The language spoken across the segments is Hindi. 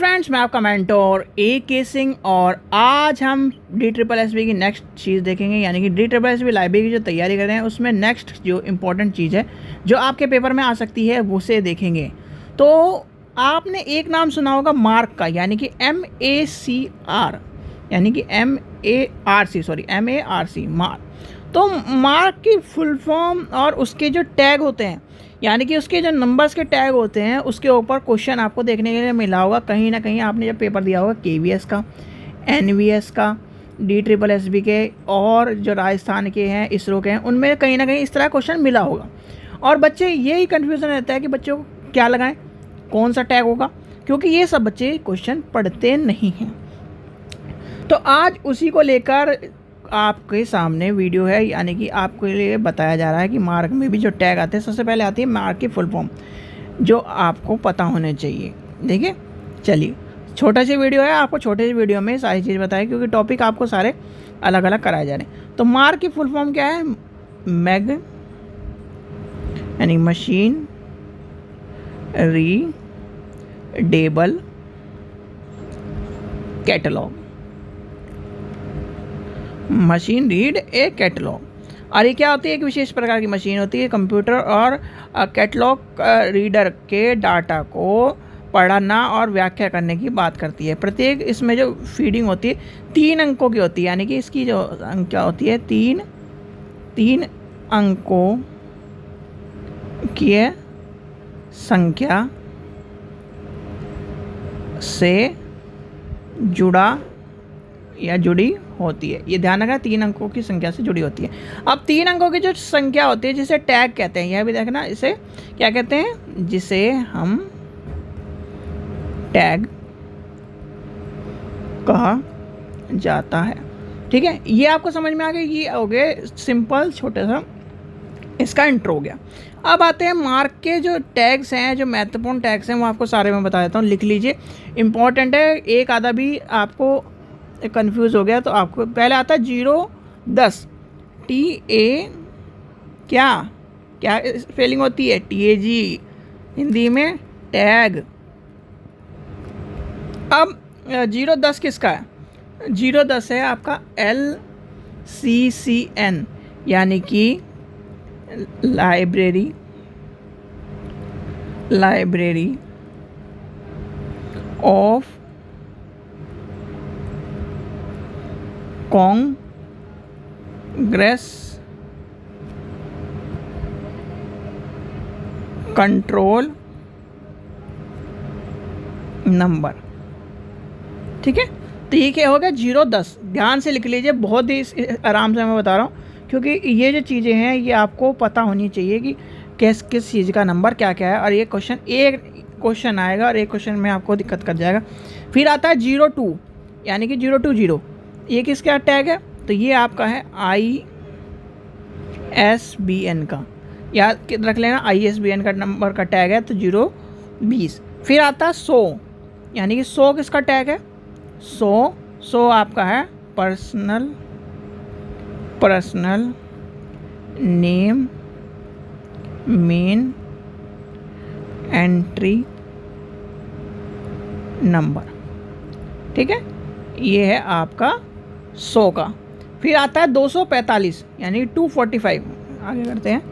फ्रेंड्स, मैं आपका मेंटोर के सिंह और आज हम DSSB की नेक्स्ट चीज़ देखेंगे, यानी कि DSSB लाइब्रेरी की जो तैयारी कर रहे हैं उसमें नेक्स्ट जो इम्पोर्टेंट चीज़ है जो आपके पेपर में आ सकती है उसे देखेंगे। तो आपने एक नाम सुना होगा मार्क का, यानी कि MACR, यानी कि MARC मार्क। तो मार्क की फुल फॉर्म और उसके जो टैग होते हैं, यानी कि उसके जो नंबर्स के टैग होते हैं, उसके ऊपर क्वेश्चन आपको देखने के लिए मिला होगा कहीं ना कहीं। आपने जब पेपर दिया होगा KVS का, NVS का, DSSB के और जो राजस्थान के हैं, इसरो के हैं, उनमें कहीं ना कहीं इस तरह क्वेश्चन मिला होगा। और बच्चे यही कन्फ्यूज़न रहता है कि बच्चों को क्या लगाएं, कौन सा टैग होगा, क्योंकि ये सब बच्चे क्वेश्चन पढ़ते नहीं हैं। तो आज उसी को लेकर आपके सामने वीडियो है, यानी कि आपके लिए बताया जा रहा है कि मार्क में भी जो टैग आते हैं, सबसे पहले आती है मार्क की फुल फॉर्म, जो आपको पता होने चाहिए। देखिए, चलिए, छोटा सी वीडियो है, आपको छोटे से वीडियो में सारी चीज़ बताएं क्योंकि टॉपिक आपको सारे अलग अलग कराए जा रहे हैं। तो मार्क की फुल फॉर्म क्या है? मैग यानी machine readable catalogue, machine read ए कैटलॉग। और ये क्या होती है? एक विशेष प्रकार की मशीन होती है, कंप्यूटर और कैटलॉग रीडर के डाटा को पढ़ना और व्याख्या करने की बात करती है। प्रत्येक इसमें जो फीडिंग होती है 3 अंकों की होती है, यानी कि इसकी जो संख्या होती है तीन अंकों की संख्या से जुड़ा या जुड़ी होती है। ये ध्यान रखना, 3 अंकों की संख्या से जुड़ी होती है। अब 3 अंकों की जो संख्या होती है जिसे टैग कहते हैं, यह भी देखना, इसे क्या कहते हैं? जिसे हम टैग कहा जाता है। ठीक है, ये आपको समझ में आ गया। ये हो गए सिंपल छोटा सा इसका इंट्रो हो गया। अब आते हैं मार्क के जो टैग्स हैं, जो महत्वपूर्ण टैग्स हैं, वो आपको सारे मैं बता देता हूँ, लिख लीजिए, इंपॉर्टेंट है। एक आधा भी आपको कंफ्यूज हो गया तो आपको पहले आता है 0-10 TA, क्या स्पेलिंग होती है? TAG, हिंदी में टैग। अब 0-10 किसका है? 0-10 है आपका LCCN, यानी कि library of Congress control number. ठीक है, तो ये क्या हो गया? 0-10। ध्यान से लिख लीजिए, बहुत ही आराम से मैं बता रहा हूँ, क्योंकि ये जो चीज़ें हैं ये आपको पता होनी चाहिए कि किस चीज़ का नंबर क्या क्या है। और ये क्वेश्चन, एक क्वेश्चन आएगा और एक क्वेश्चन में आपको दिक्कत कर जाएगा। फिर आता है 02, यानी कि 020। ये किसका टैग है? तो ये आपका है ISBN का, याद रख लेना, ISBN का नंबर का टैग है, तो 020। फिर आता है 100, यानी कि 100 किसका टैग है? 100 आपका है personal name main entry number. ठीक है, ये है आपका 100 का। फिर आता है 245, यानी 245। आगे करते हैं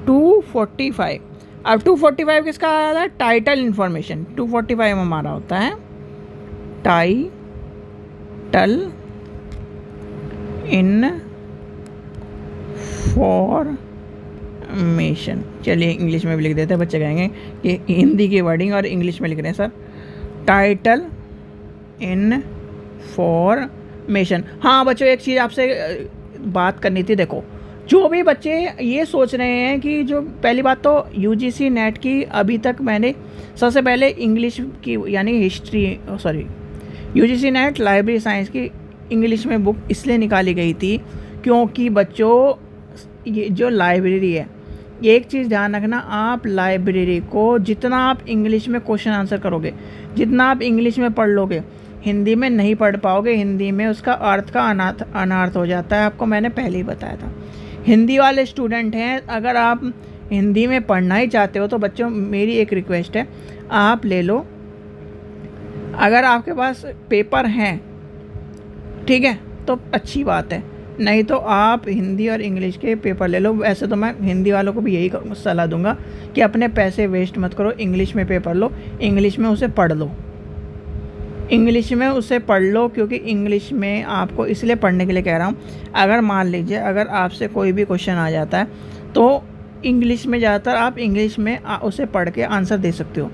245। अब 245 किसका आता है? Title information. 245 हमारा होता है टाइटल इन्फॉर्मेशन। चलिए इंग्लिश में भी लिख देते हैं, बच्चे कहेंगे कि हिंदी की वर्डिंग और इंग्लिश में लिख रहे हैं सर। Title information. हाँ बच्चों, एक चीज़ आपसे बात करनी थी। देखो, जो भी बच्चे ये सोच रहे हैं कि जो पहली बात तो UGC नेट की अभी तक मैंने सबसे पहले इंग्लिश की, यानी UGC नेट लाइब्रेरी साइंस की इंग्लिश में बुक इसलिए निकाली गई थी क्योंकि बच्चों ये जो लाइब्रेरी है, एक चीज़ ध्यान रखना, आप लाइब्रेरी को जितना आप इंग्लिश में क्वेश्चन आंसर करोगे, जितना आप इंग्लिश में पढ़ लोगे, हिंदी में नहीं पढ़ पाओगे। हिंदी में उसका अर्थ का अनार्थ हो जाता है। आपको मैंने पहले ही बताया था। हिंदी वाले स्टूडेंट हैं, अगर आप हिंदी में पढ़ना ही चाहते हो तो बच्चों मेरी एक रिक्वेस्ट है, आप ले लो अगर आपके पास पेपर हैं, ठीक है, तो अच्छी बात है, नहीं तो आप हिंदी और इंग्लिश के पेपर ले लो। वैसे तो मैं हिंदी वालों को भी यही सलाह दूंगा कि अपने पैसे वेस्ट मत करो, इंग्लिश में पेपर लो, इंग्लिश में उसे पढ़ लो, इंग्लिश में उसे पढ़ लो। क्योंकि इंग्लिश में आपको इसलिए पढ़ने के लिए कह रहा हूँ, अगर मान लीजिए अगर आपसे कोई भी क्वेश्चन आ जाता है तो इंग्लिश में ज़्यादातर आप इंग्लिश में उसे पढ़ के आंसर दे सकते हो,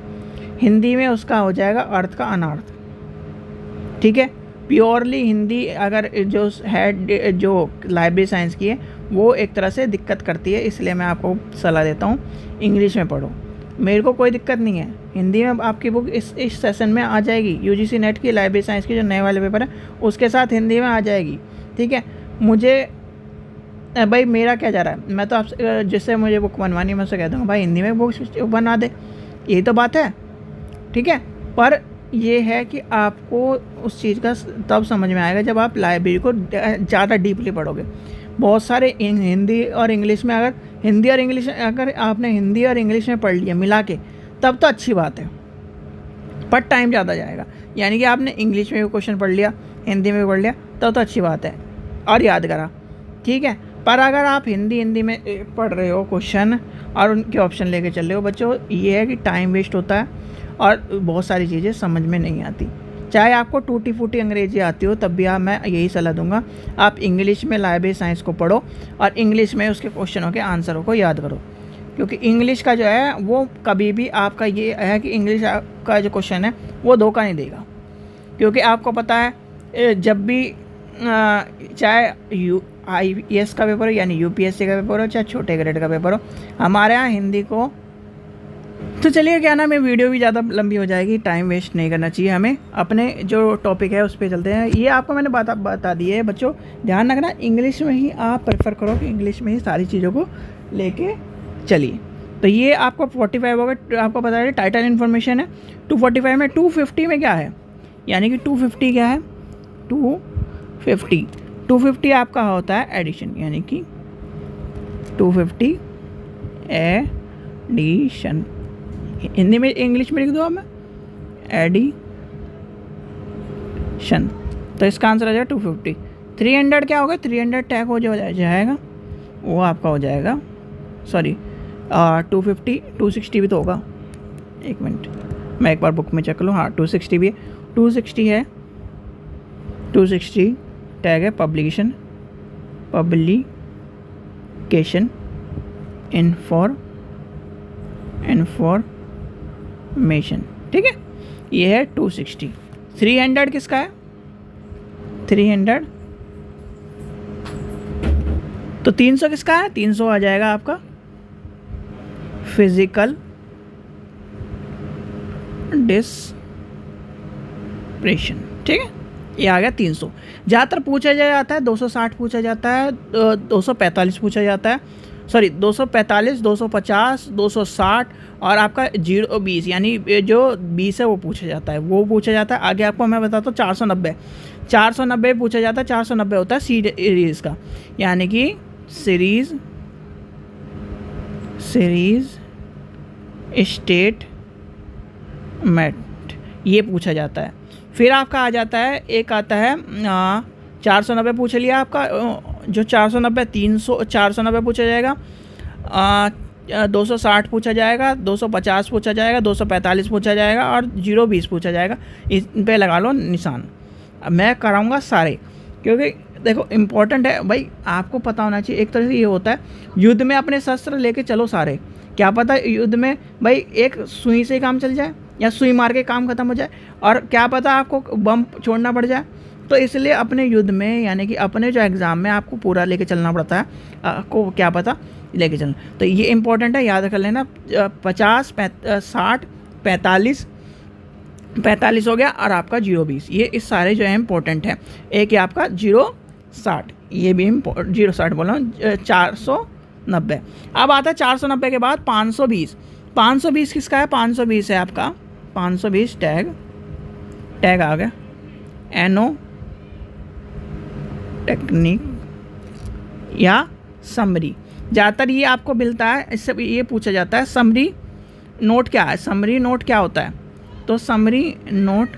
हिंदी में उसका हो जाएगा अर्थ का अनर्थ, ठीक है। प्योरली हिंदी अगर जो है, जो लाइब्रेरी साइंस की है, वो एक तरह से दिक्कत करती है, इसलिए मैं आपको सलाह देता हूँ इंग्लिश में पढ़ो। मेरे को कोई दिक्कत नहीं है, हिंदी में आपकी बुक इस सेशन में आ जाएगी, यूजीसी नेट की लाइब्रेरी साइंस की जो नए वाले पेपर है उसके साथ हिंदी में आ जाएगी, ठीक है। मुझे भाई मेरा क्या जा रहा है, मैं तो आपसे जिससे मुझे बुक बनवानी है मैं उससे कह दूँगा भाई हिंदी में बुक बना दे, यही तो बात है, ठीक है। पर ये है कि आपको उस चीज़ का तब समझ में आएगा जब आप लाइब्रेरी को ज़्यादा डीपली पढ़ोगे। बहुत सारे हिंदी और इंग्लिश में अगर आपने हिंदी और इंग्लिश में पढ़ लिया मिला के, तब तो अच्छी बात है, पर टाइम ज़्यादा जाएगा। यानी कि आपने इंग्लिश में भी क्वेश्चन पढ़ लिया, हिंदी में भी पढ़ लिया, तब तो अच्छी बात है और याद करा, ठीक है। पर अगर आप हिंदी में पढ़ रहे हो क्वेश्चन और उनके ऑप्शन लेके चल रहे हो बच्चों, ये है कि टाइम वेस्ट होता है और बहुत सारी चीज़ें समझ में नहीं आती। चाहे आपको टूटी फूटी अंग्रेजी आती हो तब भी मैं यही सलाह दूंगा, आप इंग्लिश में लाइब्रेरी साइंस को पढ़ो और इंग्लिश में उसके क्वेश्चनों के आंसरों को याद करो। क्योंकि इंग्लिश का जो है वो कभी भी आपका ये है कि इंग्लिश का जो क्वेश्चन है वो धोखा नहीं देगा। क्योंकि आपको पता है जब भी चाहे IAS का पेपर हो यानी UPSC का पेपर हो, चाहे छोटे ग्रेड का पेपर हो, हमारे यहाँ हिंदी को तो चलिए क्या नाम है, वीडियो भी ज़्यादा लंबी हो जाएगी, टाइम वेस्ट नहीं करना चाहिए हमें, अपने जो टॉपिक है उस पर चलते हैं। ये आपको मैंने बता दी है बच्चों, ध्यान रखना इंग्लिश में ही आप प्रेफर करो कि इंग्लिश में ही सारी चीज़ों को लेके चलिए। तो ये आपको 45 होगा, आपको पता है टाइटल इन्फॉर्मेशन है। 245 में 250 में क्या है, यानी कि 250 क्या है, 250 आपका होता है एडिशन, यानी कि 250 एडिशन, हिंदी में इंग्लिश में लिख दो मैं एडिशन, तो इसका आंसर आ जाएगा 250। 300 क्या होगा, 300 टैग हो जाएगा, वो आपका हो जाएगा, सॉरी 250, 260 भी तो होगा, एक मिनट मैं एक बार बुक में चेक लूँ, हाँ 260 भी है, 260 है, 260 टैग है पब्लिकेशन इन्फॉर्मेशन, ठीक है, ये है 260। 300 किसका है, 300 तो 300 किसका है, 300 आ जाएगा आपका फिजिकल डिस्प्रेशन, ठीक है, ये आ गया 300। ज़्यादातर पूछा जाता है 260 पूछा जाता है, 245 पूछा जाता है, सॉरी 245, 250, 260 और आपका 0-20 यानी जो 20 है वो पूछा जाता है, आगे आपको मैं बताता हूँ 490 पूछा जाता है। 490 होता है सीरीज़ का, यानी कि सीरीज़ स्टेटमेंट, ये पूछा जाता है। फिर आपका आ जाता है, एक आता है 490 पूछ लिया आपका, जो 490 490 पूछा जाएगा, 260 पूछा जाएगा, 250 पूछा जाएगा, 245 पूछा जाएगा और 0-20 पूछा जाएगा। इस पे लगा लो निशान। अब मैं कराऊंगा सारे, क्योंकि देखो इम्पोर्टेंट है भाई, आपको पता होना चाहिए। एक तरह से ये होता है युद्ध में अपने शस्त्र लेके चलो सारे, क्या पता युद्ध में भाई एक सुई से काम चल जाए या सुई मार के काम खत्म हो जाए, और क्या पता आपको बम छोड़ना पड़ जाए। तो इसलिए अपने युद्ध में यानी कि अपने जो एग्ज़ाम में आपको पूरा लेके चलना पड़ता है, आपको क्या पता लेके चलना, तो ये इम्पोर्टेंट है, याद कर लेना। 50, 60, 45 हो गया और आपका 0-20, ये इस सारे जो है इम्पोर्टेंट है। एक ये आपका 0-60, ये भी 0-60 बोला 490। अब आता है 490 के बाद 520। 520 किसका है, 520 है आपका 520 टैग आ गया एनो टेक्निक या समरी। ज़्यादातर ये आपको मिलता है, इससे ये पूछा जाता है समरी नोट क्या है, समरी नोट क्या होता है। तो समरी नोट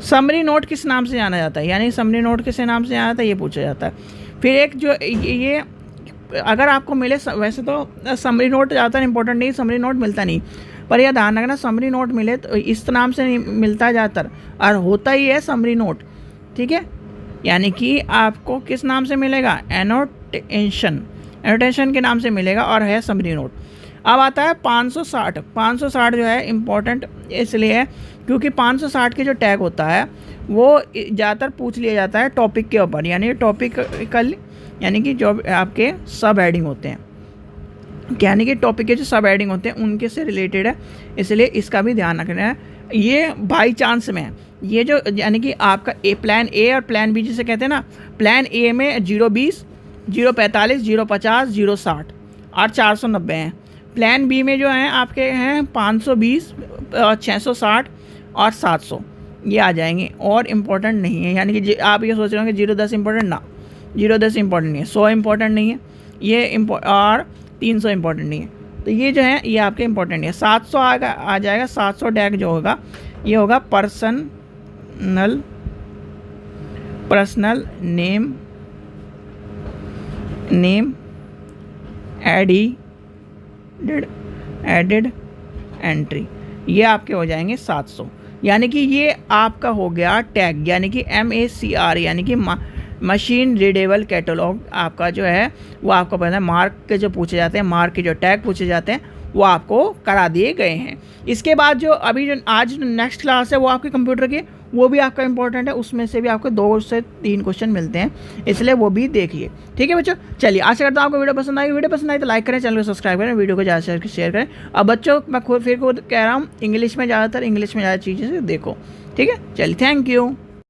समरी नोट किस नाम से जाना जाता है, यानी समरी नोट किस नाम से जाना जाता है, ये पूछा जाता है। फिर एक जो ये अगर आपको मिले, वैसे तो समरी नोट ज़्यादातर इंपॉर्टेंट नहीं, समरी नोट मिलता नहीं, पर यह ध्यान रखना समरी नोट मिले तो इस नाम से नहीं मिलता है ज़्यादातर, और होता ही है समरी नोट, ठीक है। यानी कि आपको किस नाम से मिलेगा, एनोटेशन के नाम से मिलेगा और है समरी नोट। अब आता है 560। 560 जो है इम्पोर्टेंट इसलिए है क्योंकि 560 के जो टैग होता है वो ज़्यादातर पूछ लिया जाता है टॉपिक के ऊपर, यानी टॉपिकल, यानी कि जो आपके सब हेडिंग होते हैं, यानी कि टॉपिक के जो सब हेडिंग होते हैं उनके से रिलेटेड है, इसलिए इसका भी ध्यान रखना है। ये बाई चांस में है, ये जो यानी कि आपका प्लान ए और प्लान बी जिसे कहते हैं ना, प्लान ए में 020, 045, 050, 060 और 490 हैं। प्लान बी में जो हैं आपके हैं 520, 660 और 700, ये आ जाएंगे और इम्पोर्टेंट नहीं है। यानी कि आप ये सोच रहे होंगे 010 इम्पोर्टेंट ना, 010 इम्पोर्टेंट नहीं है, 100 इम्पोर्टेंट नहीं है ये और 300 इम्पोर्टेंट नहीं है, तो ये जो है ये आपके इम्पोर्टेंट है। 700 आ जाएगा। 700 टैग जो होगा ये होगा पर्सनल नेम एडिड एंट्री, ये आपके हो जाएंगे 700। यानी कि ये आपका हो गया टैग, यानी कि MACR, यानी कि मशीन रीडेबल कैटलॉग आपका जो है वो आपको पता है, मार्क के जो पूछे जाते हैं, मार्क के जो टैग पूछे जाते हैं वो आपको करा दिए गए हैं। इसके बाद जो अभी जो आज नेक्स्ट क्लास है वो आपके कंप्यूटर की, वो भी आपका इंपॉर्टेंट है, उसमें से भी आपको 2 से 3 क्वेश्चन मिलते हैं, इसलिए वो भी देखिए, ठीक है बच्चों। चलिए आशा करता हूँ आपको वीडियो पसंद आई। वीडियो पसंद आई तो लाइक करें, चैनल को सब्सक्राइब करें, वीडियो को ज़्यादा से शेयर करें। अब बच्चों मैं खुद कह रहा हूँ इंग्लिश में ज़्यादा चीज़ें देखो, ठीक है। चलिए थैंक यू।